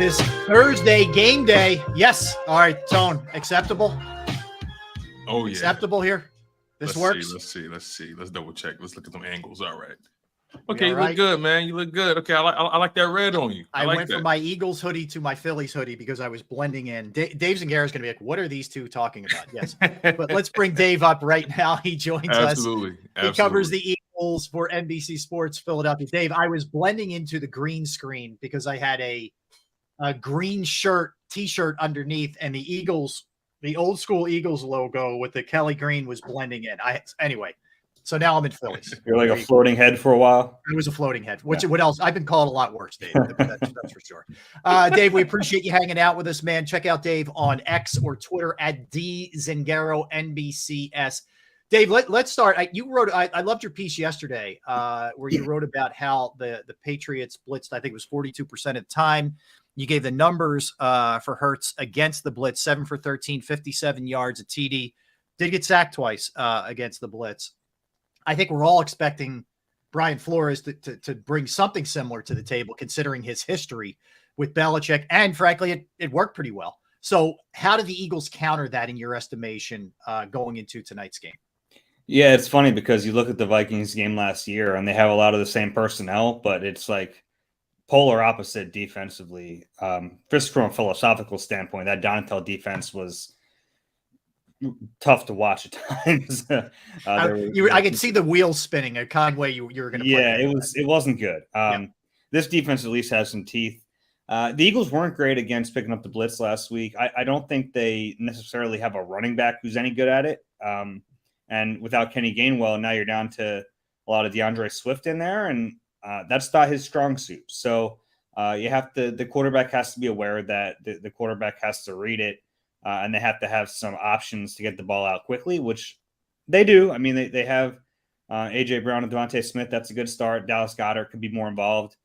this Thursday game day. Yes. All right, Tone. Acceptable? Oh, yeah. Acceptable here? This works? Let's see. Let's double check. Let's look at them angles. All right. Okay, you look good, man. You look good. Okay, I like that red on you. I like went that. from my Eagles hoodie to my Phillies hoodie because I was blending in. Dave Zangaro is going to be like, what are these two talking about? Yes. But let's bring Dave up right now. He joins us. He covers the Eagles for NBC Sports Philadelphia. Dave, I was blending into the green screen because I had a green t-shirt underneath, and the Eagles, the old school Eagles logo with the Kelly green was blending in. Anyway. So now I'm in Phillies. You're like a floating head for a while. I was a floating head. What else? I've been called a lot worse, Dave. That's for sure. Dave, we appreciate you hanging out with us, man. Check out Dave on X or Twitter at @DZangaro_NBCS. Dave, let's start. I loved your piece yesterday where you wrote about how the Patriots blitzed, I think it was 42% of the time. You gave the numbers for Hurts against the blitz, 7 for 13, 57 yards, a TD. Did get sacked twice against the blitz. I think we're all expecting Brian Flores to bring something similar to the table, considering his history with Belichick. And frankly, it worked pretty well. So how did the Eagles counter that in your estimation going into tonight's game? Yeah, it's funny because you look at the Vikings game last year and they have a lot of the same personnel, but it's like polar opposite defensively. Just from a philosophical standpoint, that Donatell defense was tough to watch at times. I could see the wheels spinning. A Conway, you were going to. Yeah, it wasn't good. This defense at least has some teeth. The Eagles weren't great against picking up the blitz last week. I don't think they necessarily have a running back who's any good at it. And without Kenny Gainwell, now you're down to a lot of DeAndre Swift in there, and that's not his strong suit. So you have to. The quarterback has to be aware that the quarterback has to read it. And they have to have some options to get the ball out quickly, which they do. I mean, they have A.J. Brown and Devontae Smith. That's a good start. Dallas Goedert could be more involved,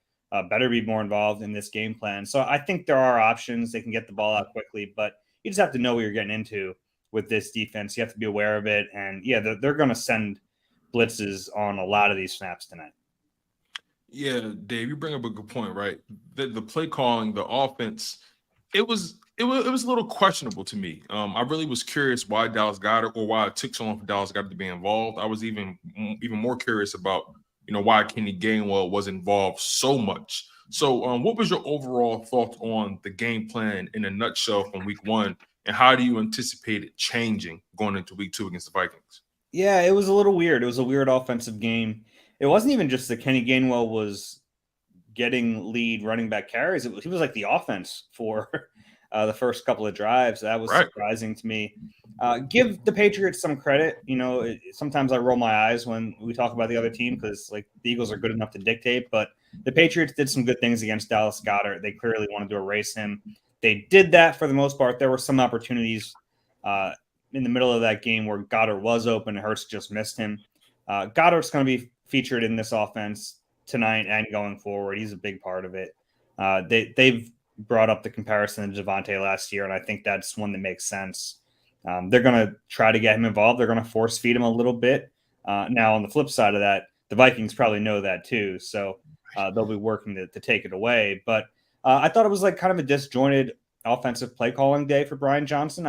better be more involved in this game plan. So I think there are options. They can get the ball out quickly, but you just have to know what you're getting into with this defense. You have to be aware of it. And, yeah, they're going to send blitzes on a lot of these snaps tonight. Yeah, Dave, you bring up a good point, right? The play calling, the offense, it was a little questionable to me. I really was curious why Dallas Goedert, or why it took so long for Dallas Goedert to be involved. I was even more curious about, why Kenny Gainwell was involved so much. So what was your overall thoughts on the game plan in a nutshell from week one, and how do you anticipate it changing going into week two against the Vikings? Yeah, it was a little weird. It was a weird offensive game. It wasn't even just that Kenny Gainwell was getting lead running back carries. He was like the offense for the first couple of drives. That was surprising to me. Give the Patriots some credit. Sometimes I roll my eyes when we talk about the other team because like the Eagles are good enough to dictate, but the Patriots did some good things against Dallas Goedert. They clearly wanted to erase him. They did that for the most part. There were some opportunities in the middle of that game where Goedert was open and Hurts just missed him. Goddard's going to be featured in this offense tonight and going forward. He's a big part of it. They've brought up the comparison to Devontae last year, and I think that's one that makes sense. They're going to try to get him involved. They're going to force feed him a little bit. Now, on the flip side of that, the Vikings probably know that too, so they'll be working to take it away. But I thought it was like kind of a disjointed offensive play calling day for Brian Johnson.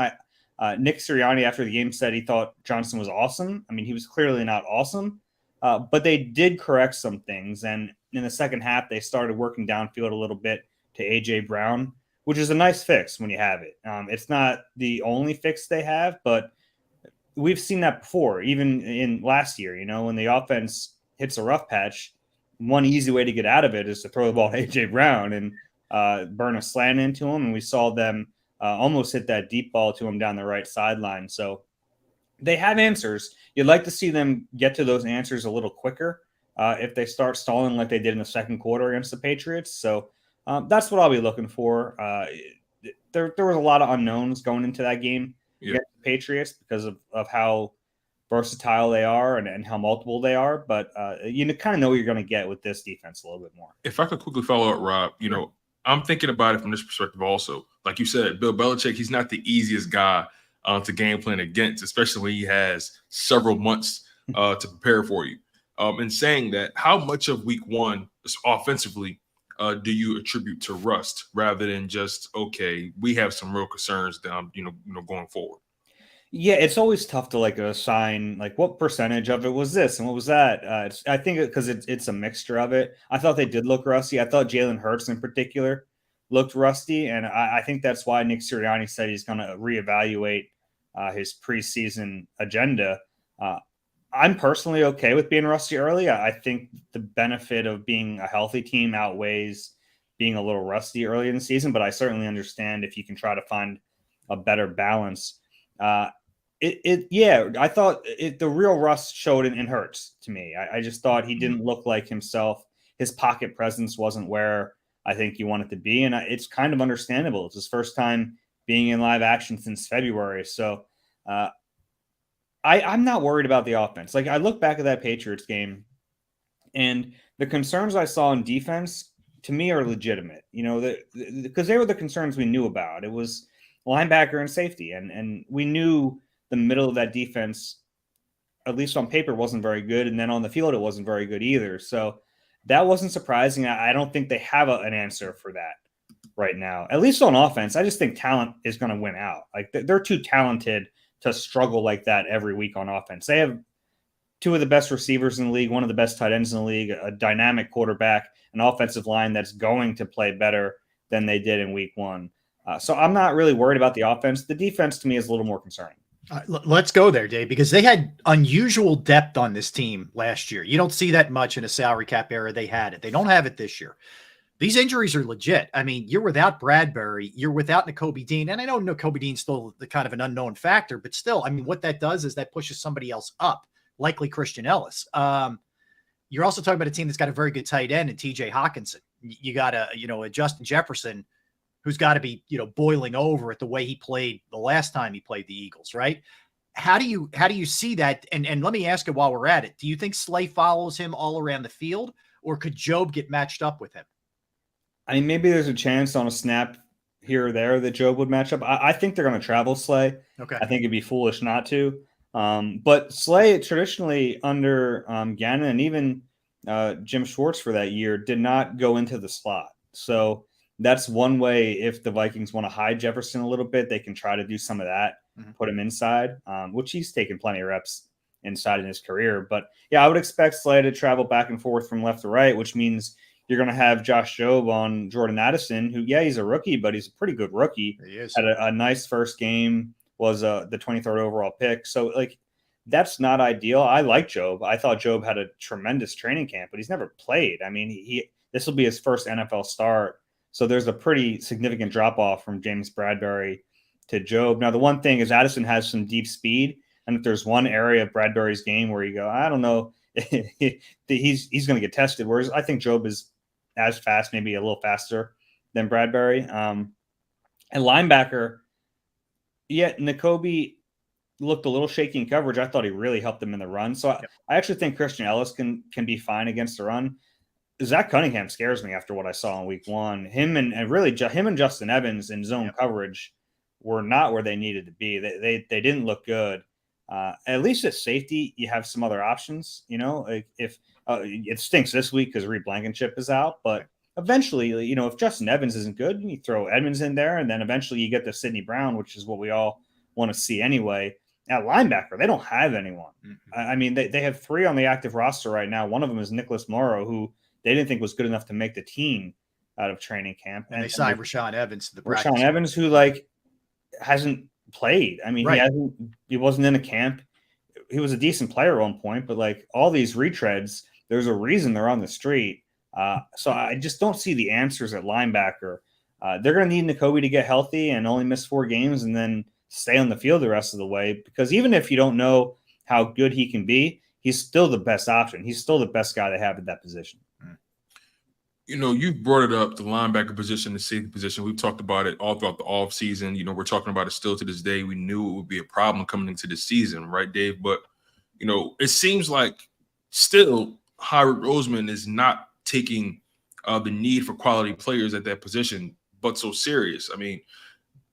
Nick Sirianni, after the game, said he thought Johnson was awesome. I mean, he was clearly not awesome, but they did correct some things. And in the second half, they started working downfield a little bit to A.J. Brown, which is a nice fix when you have it. It's not the only fix they have, but we've seen that before, even in last year. When the offense hits a rough patch, one easy way to get out of it is to throw the ball to A.J. Brown and burn a slant into him. And we saw them almost hit that deep ball to him down the right sideline. So they have answers. You'd like to see them get to those answers a little quicker if they start stalling like they did in the second quarter against the Patriots. So that's what I'll be looking for. There was a lot of unknowns going into that game against the Patriots because of how versatile they are and how multiple they are. But you kind of know what you're going to get with this defense a little bit more. If I could quickly follow up, Rob, I'm thinking about it from this perspective also. Like you said, Bill Belichick, he's not the easiest guy to game plan against, especially when he has several months to prepare for you. In saying that, how much of week one offensively do you attribute to rust rather than just, okay, we have some real concerns down, going forward? Yeah, it's always tough to like assign like what percentage of it was this and what was that. I think because it's a mixture of it. I thought they did look rusty. I thought Jalen Hurts in particular looked rusty, and I think that's why Nick Sirianni said he's going to reevaluate his preseason agenda. I'm personally okay with being rusty early. I think the benefit of being a healthy team outweighs being a little rusty early in the season, but I certainly understand if you can try to find a better balance. I thought the real rust showed in Hurts to me. I just thought he didn't look like himself. His pocket presence wasn't where I think he wanted to be, and it's kind of understandable. It's his first time being in live action since February, so I'm not worried about the offense. Like I look back at that Patriots game, and the concerns I saw in defense to me are legitimate. Because they were the concerns we knew about. It was linebacker and safety, and we knew the middle of that defense, at least on paper, wasn't very good, and then on the field it wasn't very good either. So that wasn't surprising. I don't think they have an answer for that right now, at least on offense. I just think talent is going to win out. Like they're too talented to struggle like that every week on offense. They have two of the best receivers in the league, one of the best tight ends in the league, a dynamic quarterback, an offensive line that's going to play better than they did in week one. So I'm not really worried about the offense. The defense to me is a little more concerning. Let's go there, Dave, because they had unusual depth on this team last year. You don't see that much in a salary cap era. They had it. They don't have it this year. These injuries are legit. I mean, you're without Bradbury, you're without Nakobe Dean, and I know Nakobe Dean's still the kind of an unknown factor, but still, I mean, what that does is that pushes somebody else up, likely Christian Ellis. You're also talking about a team that's got a very good tight end and TJ Hawkinson. You got a Justin Jefferson who's got to be, boiling over at the way he played the last time he played the Eagles, right? How do you see that? And let me ask you while we're at it, do you think Slay follows him all around the field, or could Job get matched up with him? I mean, maybe there's a chance on a snap here or there that Job would match up. I think they're going to travel Slay. Okay. I think it'd be foolish not to. But Slay traditionally under Gannon and even Jim Schwartz for that year did not go into the slot. So that's one way if the Vikings want to hide Jefferson a little bit, they can try to do some of that, put him inside, which he's taken plenty of reps inside in his career. But yeah, I would expect Slay to travel back and forth from left to right, which means you're going to have Josh Jobe on Jordan Addison, who, yeah, he's a rookie, but he's a pretty good rookie. He is. Had a nice first game, was the 23rd overall pick. So, like, that's not ideal. I like Jobe. I thought Jobe had a tremendous training camp, but he's never played. I mean, this will be his first NFL start. So there's a pretty significant drop-off from James Bradbury to Jobe. Now, the one thing is Addison has some deep speed, and if there's one area of Bradbury's game where you go, I don't know, he's going to get tested, whereas I think Jobe is as fast, maybe a little faster than Bradbury. And linebacker, yeah, Nakobe looked a little shaky in coverage. I thought he really helped them in the run. So I actually think Christian Ellis can be fine against the run. Zach Cunningham scares me after what I saw in week one. Him and Justin Evans in zone coverage were not where they needed to be. They didn't look good. At least at safety, you have some other options. Like if it stinks this week because Reed Blankenship is out, but eventually, if Justin Evans isn't good, you throw Edmonds in there, and then eventually you get to Sidney Brown, which is what we all want to see anyway. At linebacker, they don't have anyone. I mean, they have three on the active roster right now. One of them is Nicholas Morrow, who they didn't think was good enough to make the team out of training camp. And they signed Rashaan Evans to the practice. Rashaan Evans, who hasn't played. I mean, right. He wasn't in a camp. He was a decent player at one point, but all these retreads, there's a reason they're on the street. So I just don't see the answers at linebacker. They're going to need Nakobe to get healthy and only miss 4 games and then stay on the field the rest of the way, because even if you don't know how good he can be, he's still the best option. He's still the best guy they have at that position. You've brought it up, the linebacker position, the safety position. We've talked about it all throughout the offseason. We're talking about it still to this day. We knew it would be a problem coming into the season, right, Dave? But, it seems like still Howard Roseman is not taking the need for quality players at that position but so serious. I mean,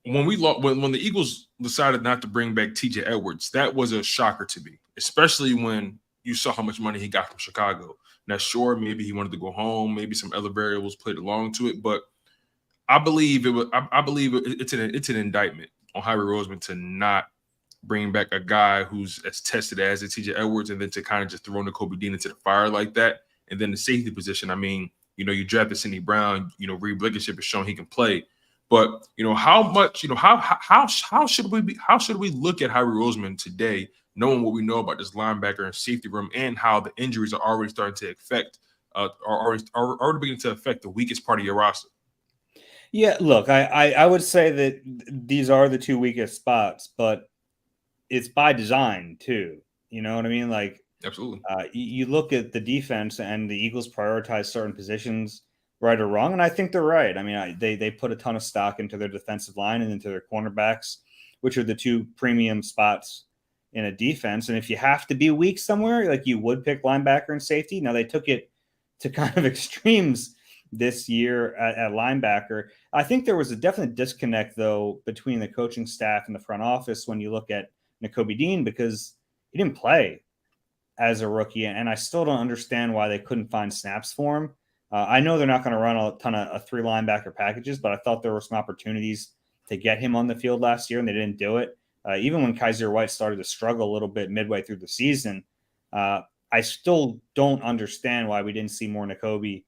when the Eagles decided not to bring back TJ Edwards, that was a shocker to me, especially when you saw how much money he got from Chicago. Now, sure, maybe he wanted to go home. Maybe some other variables played along to it, but I believe it's an indictment on Harry Roseman to not bring back a guy who's as tested as T.J. Edwards, and then to kind of just throw Nakobe Dean into the fire like that. And then the safety position, I mean, you drafted Sidney Brown, Reed Blankenship has shown he can play. But how much, how should we look at Harry Roseman today, knowing what we know about this linebacker and safety room, and how the injuries are already starting to affect, are already beginning to affect the weakest part of your roster? Yeah, look, I would say that these are the two weakest spots, but it's by design too. You know what I mean? Like, absolutely. You look at the defense, and the Eagles prioritize certain positions, right or wrong, and I think they're right. I mean, they put a ton of stock into their defensive line and into their cornerbacks, which are the two premium spots in a defense. And if you have to be weak somewhere, like, you would pick linebacker and safety. Now, they took it to kind of extremes this year at linebacker. I think there was a definite disconnect, though, between the coaching staff and the front office when you look at Nakobe Dean, because he didn't play as a rookie, and I still don't understand why they couldn't find snaps for him. I know they're not going to run a ton of three linebacker packages, but I thought there were some opportunities to get him on the field last year, and they didn't do it. Even when Kaiser White started to struggle a little bit midway through the season, I still don't understand why we didn't see more Nakobe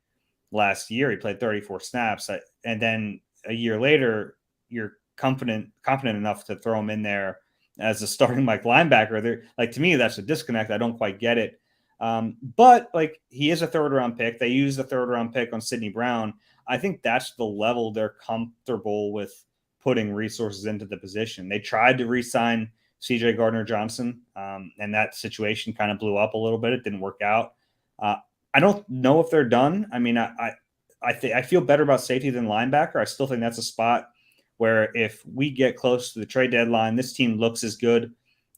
last year. He played 34 snaps, and then a year later, you're confident enough to throw him in there as a starting Mike linebacker. Like, to me, that's a disconnect. I don't quite get it. But, like, he is a third-round pick. They used the third-round pick on Sidney Brown. I think that's the level they're comfortable with putting resources into the position. They tried to re-sign C.J. Gardner-Johnson, and that situation kind of blew up a little bit. It didn't work out. I don't know if they're done. I mean, I feel better about safety than linebacker. I still think that's a spot where, if we get close to the trade deadline, this team looks as good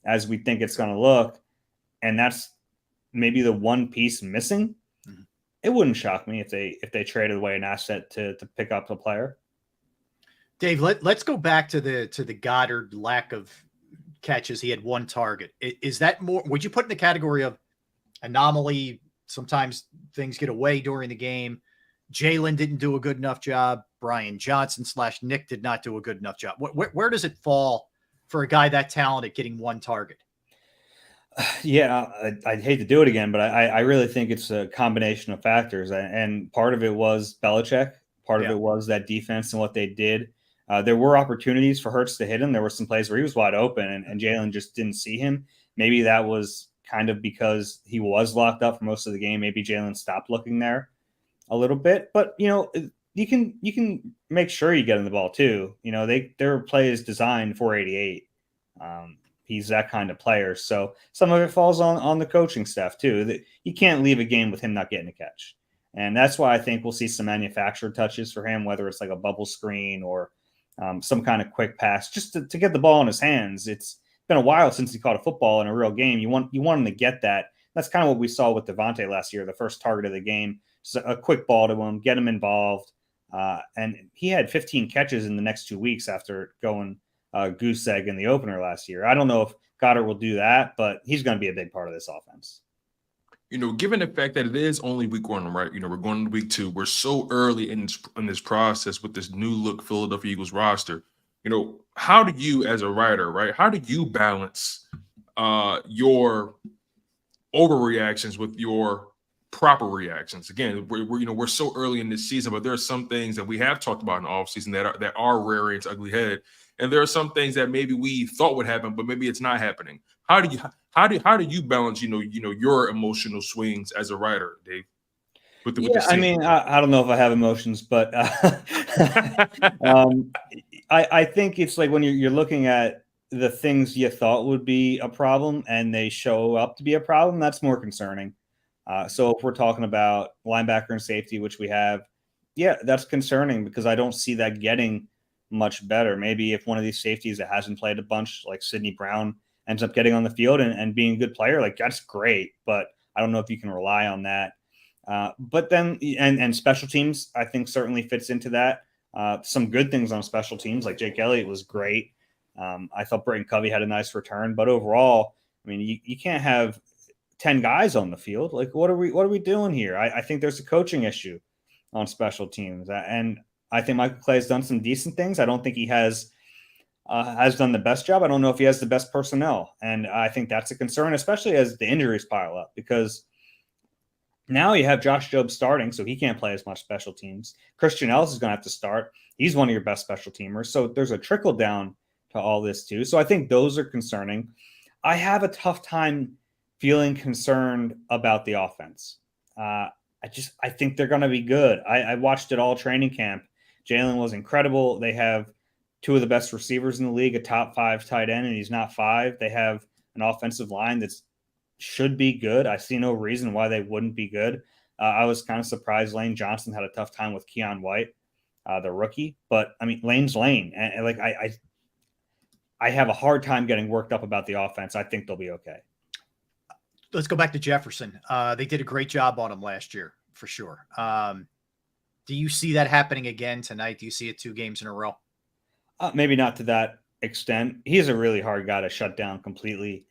as we think it's going to look, and that's maybe the one piece missing. Mm-hmm. It wouldn't shock me if they traded away an asset to pick up the player. Dave, let's go back to the Goddard lack of catches. He had one target. Is that more? Would you put in the category of anomaly? Sometimes things get away during the game. Jalen didn't do a good enough job. Brian Johnson / Nick did not do a good enough job. Where does it fall for a guy that talented getting one target? Yeah, I'd hate to do it again, but I really think it's a combination of factors. And part of it was Belichick. Part of it was that defense and what they did. There were opportunities for Hurts to hit him. There were some plays where he was wide open, and Jalen just didn't see him. Maybe that was kind of because he was locked up for most of the game. Maybe Jalen stopped looking there a little bit. But, you can make sure you get him the ball too. Their play is designed for 88. He's that kind of player. So some of it falls on the coaching staff too. You can't leave a game with him not getting a catch. And that's why I think we'll see some manufactured touches for him, whether it's like a bubble screen or some kind of quick pass, just to get the ball in his hands. It's been a while since he caught a football in a real game. You want him to get that. That's kind of what we saw with Devontae last year, the first target of the game. Just a quick ball to him, get him involved. And he had 15 catches in the next 2 weeks after going goose egg in the opener last year. I don't know if Goddard will do that, but he's going to be a big part of this offense. Given the fact that it is only week one, right? We're going into week two. We're so early in this process with this new look Philadelphia Eagles roster. How do you, as a writer, right? How do you balance your overreactions with your proper reactions? Again, we're so early in this season, but there are some things that we have talked about in the offseason that are rearing its ugly head, and there are some things that maybe we thought would happen, but maybe it's not happening. How do you balance your emotional swings as a writer, Dave? I mean, I don't know if I have emotions, but I think it's like when you're looking at the things you thought would be a problem and they show up to be a problem, that's more concerning. So if we're talking about linebacker and safety, which we have, that's concerning because I don't see that getting much better. Maybe if one of these safeties that hasn't played a bunch, like Sidney Brown, ends up getting on the field and being a good player, like, that's great. But I don't know if you can rely on that. But then, and special teams, I think certainly fits into that. Some good things on special teams, like Jake Elliott was great. I thought Brayton Covey had a nice return, but overall, I mean, you can't have 10 guys on the field. Like, what are we doing here? I think there's a coaching issue on special teams. And I think Michael Clay has done some decent things. I don't think he has done the best job. I don't know if he has the best personnel. And I think that's a concern, especially as the injuries pile up, because now you have Josh Jobe starting, so he can't play as much special teams. Christian Ellis is going to have to start. He's one of your best special teamers. So there's a trickle down to all this too. So I think those are concerning. I have a tough time feeling concerned about the offense. I think they're going to be good. I watched it all training camp. Jalen was incredible. They have two of the best receivers in the league, a top 5 tight end, and he's not 5. They have an offensive line that's should be good. I see no reason why they wouldn't be good. I was kind of surprised Lane Johnson had a tough time with Keon White, the rookie. But, I mean, Lane's Lane. And like I have a hard time getting worked up about the offense. I think they'll be okay. Let's go back to Jefferson. They did a great job on him last year, for sure. Do you see that happening again tonight? Do you see it 2 games in a row? Maybe not to that extent. He's a really hard guy to shut down completely.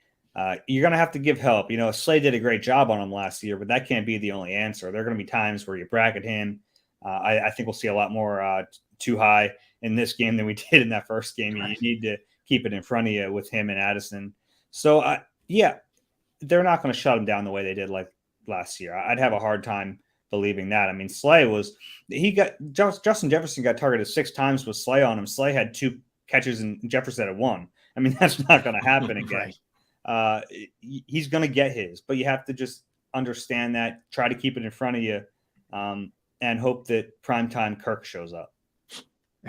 You're going to have to give help. You know, Slay did a great job on him last year, but that can't be the only answer. There are going to be times where you bracket him. I think we'll see a lot more too high in this game than we did in that first game. You need to keep it in front of you with him and Addison. So, yeah, they're not going to shut him down the way they did like last year. I'd have a hard time believing that. I mean, Justin Jefferson got targeted 6 times with Slay on him. Slay had 2 catches and Jefferson had 1. I mean, that's not going to happen again. Right. He's going to get his, but you have to just understand that, try to keep it in front of you, and hope that primetime Kirk shows up.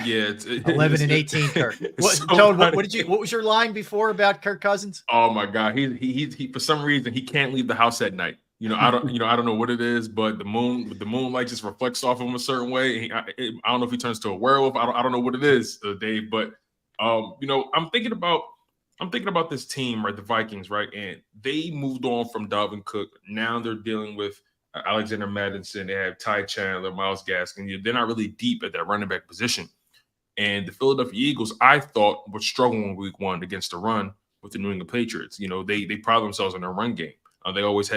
Yeah, 11 and 18, Kirk. What was your line before about Kirk Cousins? Oh my God, he for some reason he can't leave the house at night. I don't know what it is, but the moonlight just reflects off of him a certain way. I don't know if he turns to a werewolf. I don't know what it is, Dave. But I'm thinking about this team, right? The Vikings, right? And they moved on from Dalvin Cook. Now they're dealing with Alexander Mattison. They have Ty Chandler, Myles Gaskin. They're not really deep at that running back position. And the Philadelphia Eagles, I thought, would struggle in week 1 against the run with the New England Patriots. They pride themselves on their run game. They've always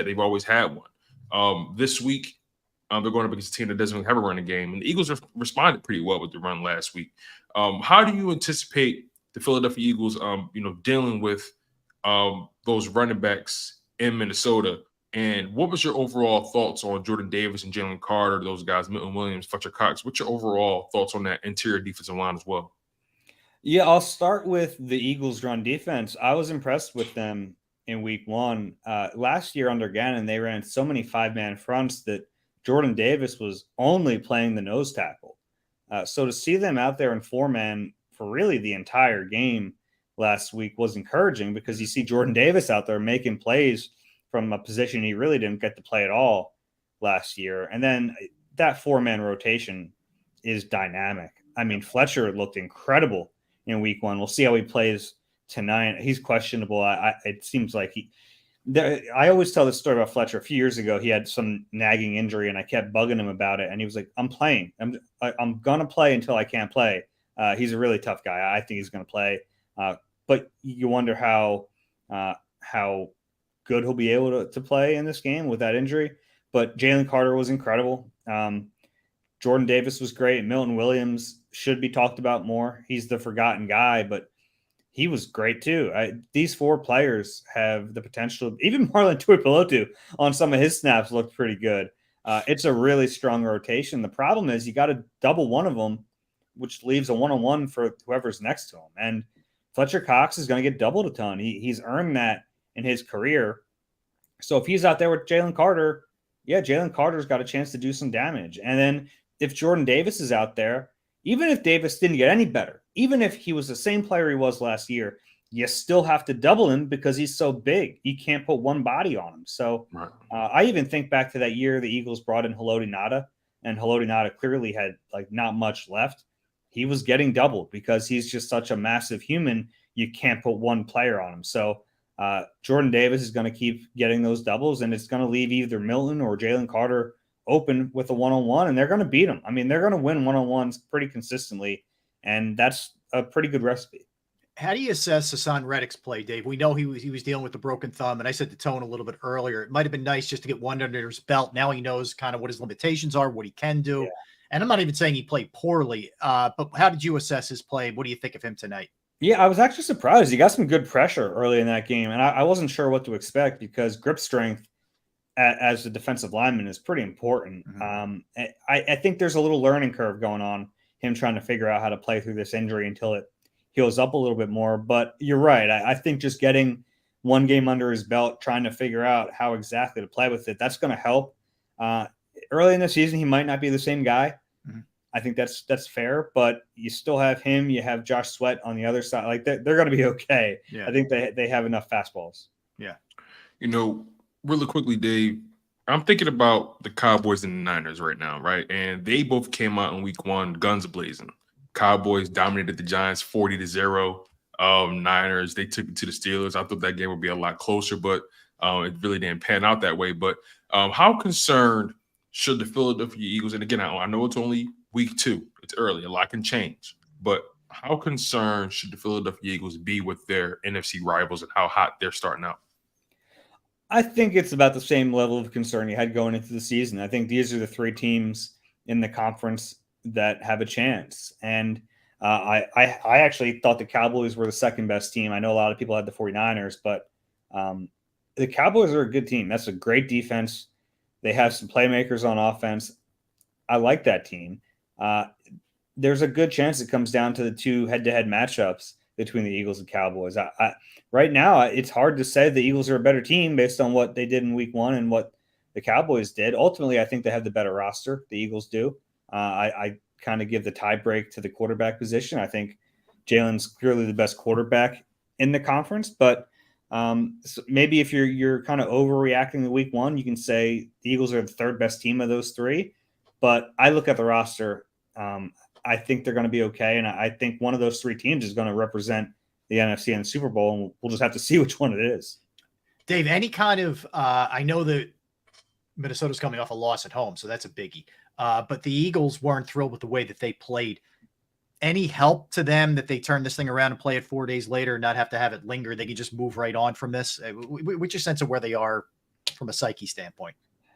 had one. This week, they're going up against a team that doesn't have a running game. And the Eagles responded pretty well with the run last week. How do you anticipate the Philadelphia Eagles, dealing with those running backs in Minnesota? And what was your overall thoughts on Jordan Davis and Jalen Carter, those guys, Milton Williams, Fletcher Cox? What's your overall thoughts on that interior defensive line as well? Yeah, I'll start with the Eagles' run defense. I was impressed with them in week 1. Last year under Gannon, they ran so many 5-man fronts that Jordan Davis was only playing the nose tackle. So to see them out there in 4-man for really the entire game last week was encouraging, because you see Jordan Davis out there making plays from a position he really didn't get to play at all last year. And then that 4-man rotation is dynamic. I mean, Fletcher looked incredible in week 1. We'll see how he plays tonight. He's questionable. It seems like I always tell this story about Fletcher. A few years ago, he had some nagging injury, and I kept bugging him about it. And he was like, I'm playing. I'm going to play until I can't play. He's a really tough guy. I think he's going to play. But you wonder how good he'll be able to play in this game with that injury. But Jalen Carter was incredible. Jordan Davis was great. Milton Williams should be talked about more. He's the forgotten guy, but he was great too. These 4 players have the potential. Even Marlon Tuipulotu on some of his snaps looked pretty good. It's a really strong rotation. The problem is you got to double one of them, which leaves a one-on-one for whoever's next to him. And Fletcher Cox is going to get doubled a ton. He's earned that in his career. So if he's out there with Jalen Carter, yeah, Jalen Carter's got a chance to do some damage. And then if Jordan Davis is out there, even if Davis didn't get any better, even if he was the same player he was last year, you still have to double him because he's so big. You can't put one body on him. So I even think back to that year the Eagles brought in Haloti Ngata, and Haloti Ngata clearly had like not much left. He was getting doubled because he's just such a massive human. You can't put one player on him. So Jordan Davis is going to keep getting those doubles, and it's going to leave either Milton or Jalen Carter open with a one-on-one, and they're going to beat him. I mean, they're going to win one-on-ones pretty consistently, and that's a pretty good recipe. How do you assess Hassan Reddick's play, Dave? We know he was dealing with the broken thumb, and I said the tone a little bit earlier. It might have been nice just to get one under his belt. Now he knows kind of what his limitations are, what he can do. Yeah. And I'm not even saying he played poorly, but how did you assess his play? What do you think of him tonight? Yeah, I was actually surprised. He got some good pressure early in that game, and I wasn't sure what to expect because grip strength as a defensive lineman is pretty important. Mm-hmm. I think there's a little learning curve going on, him trying to figure out how to play through this injury until it heals up a little bit more. But you're right. I think just getting one game under his belt, trying to figure out how exactly to play with it, that's going to help. Early in the season, he might not be the same guy. Mm-hmm. I think that's fair, but you still have him. You have Josh Sweat on the other side. Like they're going to be okay. Yeah. I think they have enough fastballs. Yeah. Really quickly, Dave, I'm thinking about the Cowboys and the Niners right now, right? And they both came out in week 1, guns blazing. Cowboys dominated the Giants 40-0. Niners, they took it to the Steelers. I thought that game would be a lot closer, but it really didn't pan out that way. But how concerned should the Philadelphia Eagles, and again, I know it's only week 2. It's early. A lot can change. But how concerned should the Philadelphia Eagles be with their NFC rivals and how hot they're starting out? I think it's about the same level of concern you had going into the season. I think these are the 3 teams in the conference that have a chance. And I actually thought the Cowboys were the second best team. I know a lot of people had the 49ers, but the Cowboys are a good team. That's a great defense. They have some playmakers on offense. I like that team. There's a good chance it comes down to the 2 head-to-head matchups between the Eagles and Cowboys. Right now, it's hard to say the Eagles are a better team based on what they did in week 1 and what the Cowboys did. Ultimately, I think they have the better roster. The Eagles do. I kind of give the tie break to the quarterback position. I think Jalen's clearly the best quarterback in the conference, but so maybe if you're kind of overreacting to week 1, you can say the Eagles are the 3rd best team of those 3. But I look at the roster. I think they're going to be okay. And I think one of those 3 teams is going to represent the NFC in the Super Bowl. And we'll just have to see which one it is. Dave, any kind of I know that Minnesota's coming off a loss at home, so that's a biggie. But the Eagles weren't thrilled with the way that they played. Any help to them that they turn this thing around and play it 4 days later and not have to have it linger? They can just move right on from this. What's your sense of where they are from a psyche standpoint?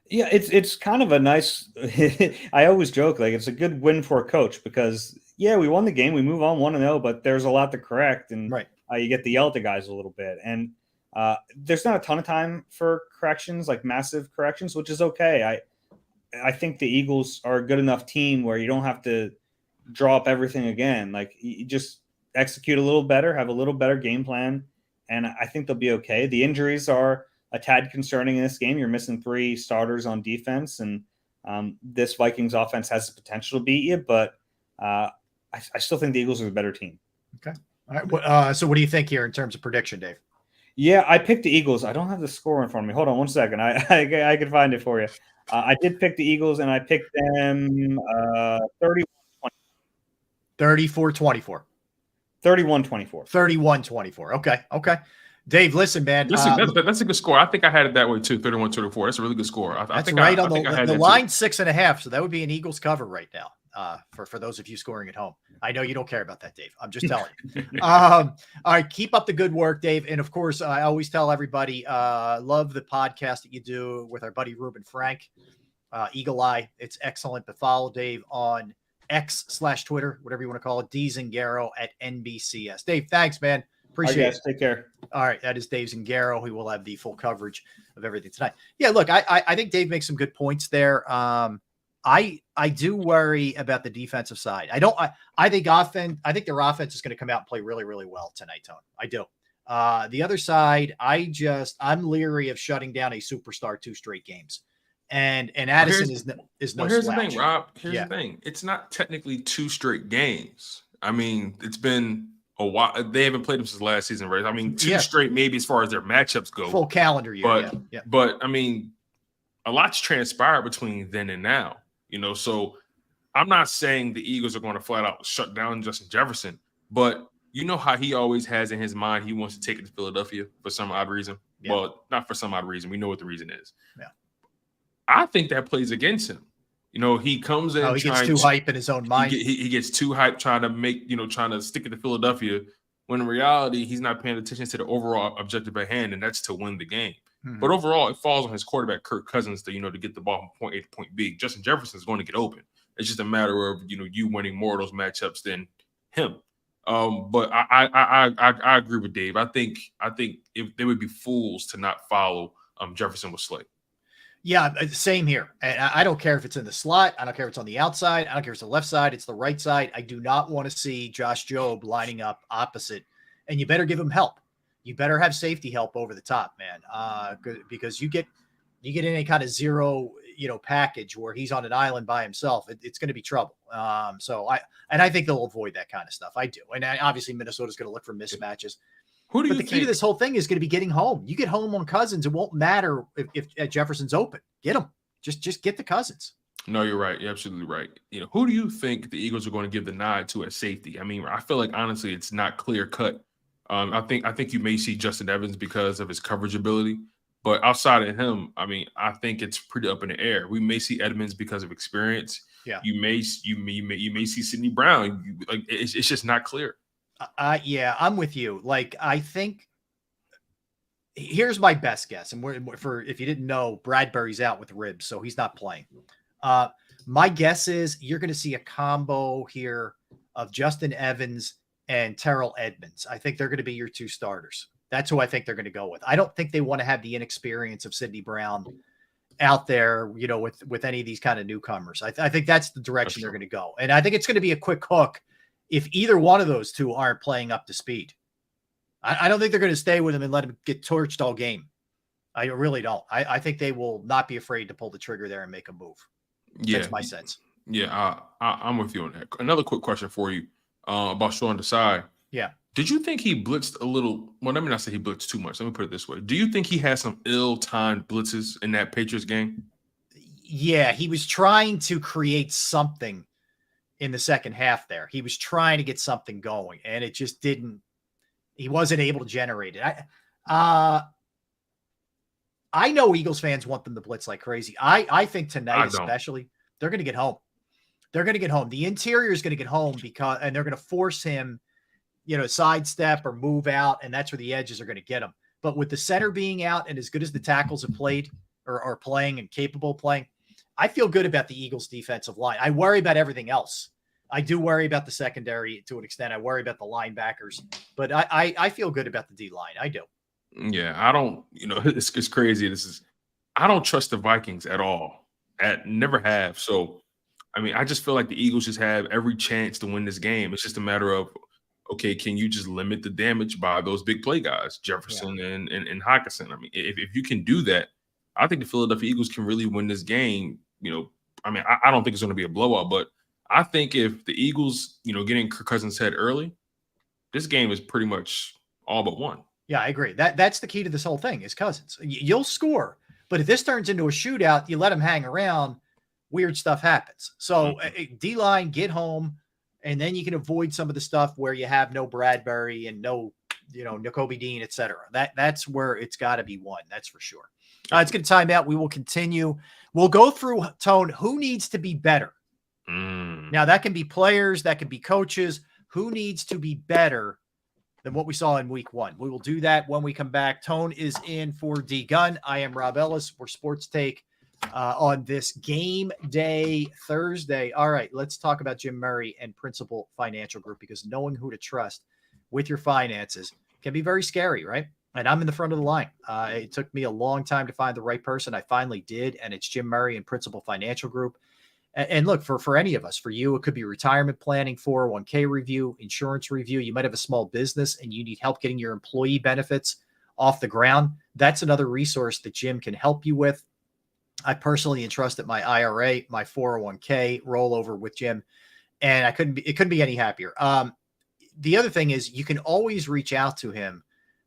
Yeah, it's kind of a nice – I always joke, like it's a good win for a coach because, yeah, we won the game. We move on 1-0, but there's a lot to correct. And right. You get to yell at the guys a little bit. And there's not a ton of time for corrections, like massive corrections, which is okay. I think the Eagles are a good enough team where you don't have to draw up everything again. Like you just execute a little better, have a little better game plan, and I think they'll be okay. The injuries are a tad concerning in this game. You're missing 3 starters on defense, and this Vikings offense has the potential to beat you, but I still think the Eagles are the better team. Okay. All right. So what do you think here in terms of prediction, Dave? Yeah, I picked the Eagles. I don't have the score in front of me. Hold on 1 second. I can find it for you. I did pick the Eagles, and I picked them 34-24. 31-24. 31-24. Okay. Dave, listen, man. That's a good score. I think I had it that way too, 31-24. That's a really good score. That's right on the line, 6.5. So that would be an Eagles cover right now for those of you scoring at home. I know you don't care about that, Dave. I'm just telling you. All right, keep up the good work, Dave. And of course, I always tell everybody, love the podcast that you do with our buddy Ruben Frank, Eagle Eye. It's excellent. But follow Dave on X/Twitter, whatever you want to call it, Zangaro at NBCS. Dave, thanks, man. Appreciate it. Take care. All right. That is Dave Zangaro. He will have the full coverage of everything tonight. Yeah, look, I think Dave makes some good points there. I do worry about the defensive side. I think their offense is going to come out and play really, really well tonight, Tone. I do. The other side, I'm leery of shutting down a superstar 2 straight games. And Addison is no here's slouch. The thing, Rob. Here's the thing. It's not technically 2 straight games. I mean, it's been a while. They haven't played them since last season, right? I mean, 2 straight maybe as far as their matchups go. Full calendar year. But I mean, a lot's transpired between then and now. So I'm not saying the Eagles are going to flat out shut down Justin Jefferson, but you know how he always has in his mind he wants to take it to Philadelphia for some odd reason. Yeah. Well, not for some odd reason. We know what the reason is. Yeah. I think that plays against him. He comes in. He gets too hype in his own mind. He gets too hype trying to make, trying to stick it to Philadelphia. when in reality, he's not paying attention to the overall objective at hand, and that's to win the game. Mhm. But overall, it falls on his quarterback, Kirk Cousins, to get the ball from point A to point B. Justin Jefferson is going to get open. It's just a matter of you winning more of those matchups than him. But I agree with Dave. I think if they would be fools to not follow Jefferson with Slay. Yeah, same here. And I don't care if it's in the slot. I don't care if it's on the outside. I don't care if it's the left side. It's the right side. I do not want to see Josh Jobe lining up opposite. And you better give him help. You better have safety help over the top, man. Because you get any kind of zero, package where he's on an island by himself, it's going to be trouble. So I think they'll avoid that kind of stuff. I do. And obviously Minnesota's going to look for mismatches. But the key to this whole thing is going to be getting home. You get home on Cousins, it won't matter if Jefferson's open. Get him. Just get the Cousins. No, you're right. You're absolutely right. Who do you think the Eagles are going to give the nod to at safety? I mean, I feel like honestly, it's not clear cut. I think you may see Justin Evans because of his coverage ability, but outside of him, I mean, I think it's pretty up in the air. We may see Edmonds because of experience. Yeah. You may see Sidney Brown. It's just not clear. Yeah, I'm with you. Like, I think here's my best guess. And if you didn't know, Bradbury's out with ribs, so he's not playing. My guess is you're going to see a combo here of Justin Evans and Terrell Edmonds. I think they're going to be your two starters. That's who I think they're going to go with. I don't think they want to have the inexperience of Sidney Brown out there, with any of these kind of newcomers. I think that's the direction they're going to go. And I think it's going to be a quick hook if either one of those two aren't playing up to speed. I don't think they're going to stay with him and let him get torched all game. I really don't. I think they will not be afraid to pull the trigger there and make a move. Yeah. That's my sense. Yeah, I'm with you on that. Another quick question for you about Sean Desai. Yeah. Did you think he blitzed a little? Well, let me not say he blitzed too much. Let me put it this way. Do you think he had some ill-timed blitzes in that Patriots game? Yeah, he was trying to create something in the second half there. He was trying to get something going, and it just didn't. He wasn't able to generate it. I know Eagles fans want them to blitz like crazy. I think tonight especially, they're going to get home. They're going to get home. The interior is going to get home and they're going to force him, sidestep or move out, and that's where the edges are going to get him. But with the center being out and as good as the tackles have played or are playing and capable of playing, I feel good about the Eagles defensive line. I worry about everything else. I do worry about the secondary to an extent. I worry about the linebackers, but I feel good about the D line. I do. Yeah, I don't, it's crazy. I don't trust the Vikings at all. Never have. So, I mean, I just feel like the Eagles just have every chance to win this game. It's just a matter of, okay, can you just limit the damage by those big play guys, Jefferson and Hockenson? I mean, if you can do that, I think the Philadelphia Eagles can really win this game. I mean, I don't think it's going to be a blowout, but I think if the Eagles, getting Kirk Cousins' head early, this game is pretty much all but won. Yeah, I agree. That's the key to this whole thing is Cousins. You'll score, but if this turns into a shootout, you let him hang around, weird stuff happens. So D-line, get home, and then you can avoid some of the stuff where you have no Bradbury and no, Nakobe Dean, et cetera. That's where it's got to be won. That's for sure. It's going to time out. We will continue. We'll go through, Tone, who needs to be better. Now, that can be players, that can be coaches. Who needs to be better than what we saw in week one? We will do that when we come back. Tone is in for D Gunn. I am Rob Ellis for Sports Take on this game day Thursday. All right, let's talk about Jim Murray and Principal Financial Group, because knowing who to trust with your finances can be very scary, right? And I'm in the front of the line. It took me a long time to find the right person. I finally did, and it's Jim Murray and Principal Financial Group. And look, for any of us, for you, it could be retirement planning, 401k review, insurance review. You might have a small business and you need help getting your employee benefits off the ground. That's another resource that Jim can help you with. I personally entrusted my IRA, my 401k rollover with Jim, and it couldn't be any happier. The other thing is you can always reach out to him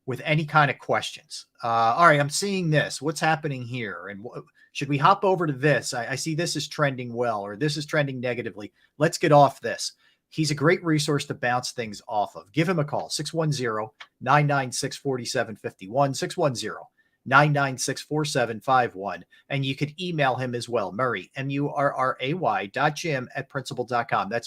with any kind of questions. All right, I'm seeing this. What's happening here? And should we hop over to this? I see this is trending well, or this is trending negatively. Let's get off this. He's a great resource to bounce things off of. Give him a call, 610-996-4751, 610-996-4751. And you could email him as well, Murray, MURRAY.Jim@principal.com. That's